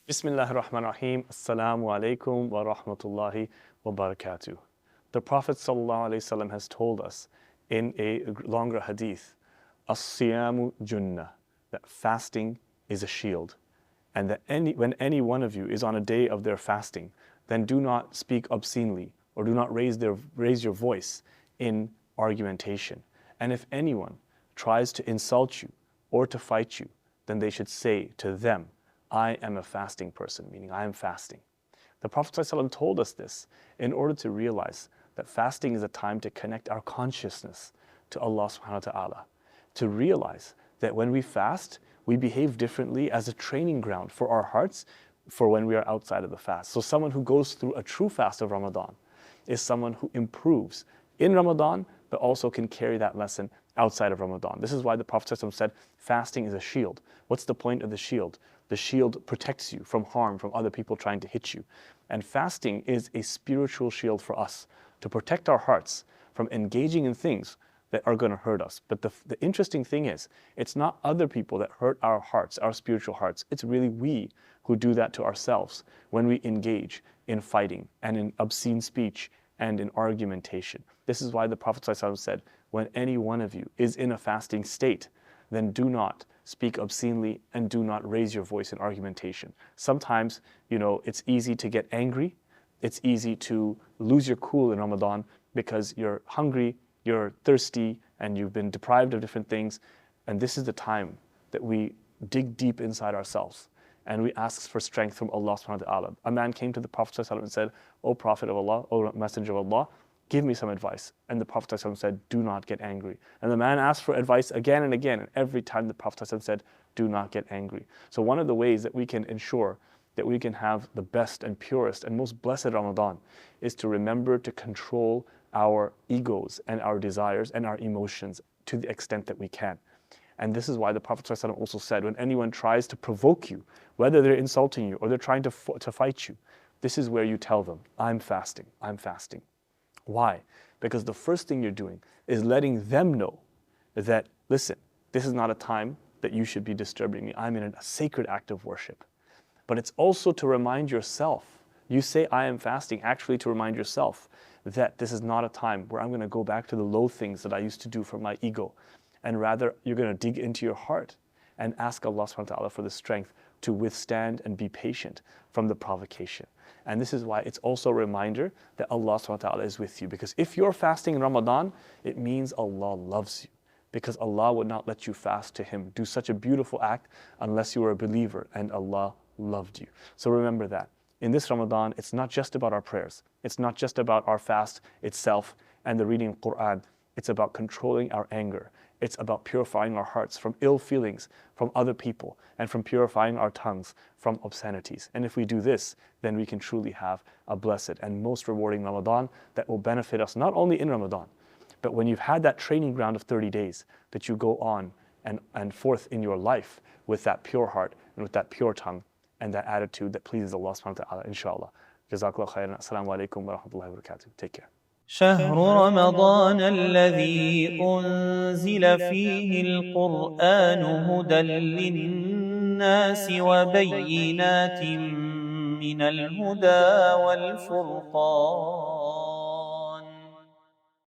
Bismillahir Rahmanir Rahim. Assalamu alaikum wa rahmatullahi wa barakatuh. The Prophet ﷺ has told us in a longer hadith, As-siyamu junnah, that fasting is a shield. And that when any one of you is on a day of their fasting, then do not speak obscenely or do not raise your voice in argumentation. And if anyone tries to insult you or to fight you, then they should say to them, I am a fasting person, meaning I am fasting. The Prophet ﷺ told us this in order to realize that fasting is a time to connect our consciousness to Allah subhanahu wa ta'ala. To realize that when we fast, we behave differently as a training ground for our hearts for when we are outside of the fast. So someone who goes through a true fast of Ramadan is someone who improves in Ramadan, but also can carry that lesson outside of Ramadan. This is why the Prophet ﷺ said fasting is a shield. What's the point of the shield? The shield protects you from harm, from other people trying to hit you. And fasting is a spiritual shield for us to protect our hearts from engaging in things that are going to hurt us. But the interesting thing is, it's not other people that hurt our hearts, our spiritual hearts. It's really we who do that to ourselves when we engage in fighting and in obscene speech and in argumentation. This is why the Prophet ﷺ said, when any one of you is in a fasting state, then do not speak obscenely and do not raise your voice in argumentation. Sometimes, it's easy to get angry. It's easy to lose your cool in Ramadan because you're hungry, you're thirsty, and you've been deprived of different things. And this is the time that we dig deep inside ourselves and we ask for strength from Allah subhanahu wa ta'ala. A man came to the Prophet ﷺ and said, O Prophet of Allah, O Messenger of Allah, give me some advice. And the Prophet ﷺ said, do not get angry. And the man asked for advice again and again. And every time the Prophet ﷺ said, do not get angry. So one of the ways that we can ensure that we can have the best and purest and most blessed Ramadan is to remember to control our egos and our desires and our emotions to the extent that we can. And this is why the Prophet ﷺ also said, when anyone tries to provoke you, whether they're insulting you or they're trying to fight you, this is where you tell them, I'm fasting, I'm fasting. Why? Because the first thing you're doing is letting them know that, listen, this is not a time that you should be disturbing me. I'm in a sacred act of worship. But it's also to remind yourself, you say I am fasting, actually to remind yourself that this is not a time where I'm going to go back to the low things that I used to do for my ego. And rather, you're going to dig into your heart and ask Allah subhanahu wa ta'ala for the strength to withstand and be patient from the provocation. And this is why it's also a reminder that Allah subhanahu wa ta'ala is with you. Because if you're fasting in Ramadan, it means Allah loves you. Because Allah would not let you fast to Him, do such a beautiful act unless you were a believer and Allah loved you. So remember that. In this Ramadan, it's not just about our prayers. It's not just about our fast itself and the reading of Quran. It's about controlling our anger. It's about purifying our hearts from ill feelings from other people and from purifying our tongues from obscenities. And if we do this, then we can truly have a blessed and most rewarding Ramadan that will benefit us not only in Ramadan, but when you've had that training ground of 30 days, that you go on and forth in your life with that pure heart and with that pure tongue and that attitude that pleases Allah subhanahu wa ta'ala, inshallah. Jazakallah khairan. Assalamu alaikum wa rahmatullahi wa barakatuh. Take care. شهر رمضان الذي أنزل فيه القرآن هدى للناس وبينات من الهدى والفرقان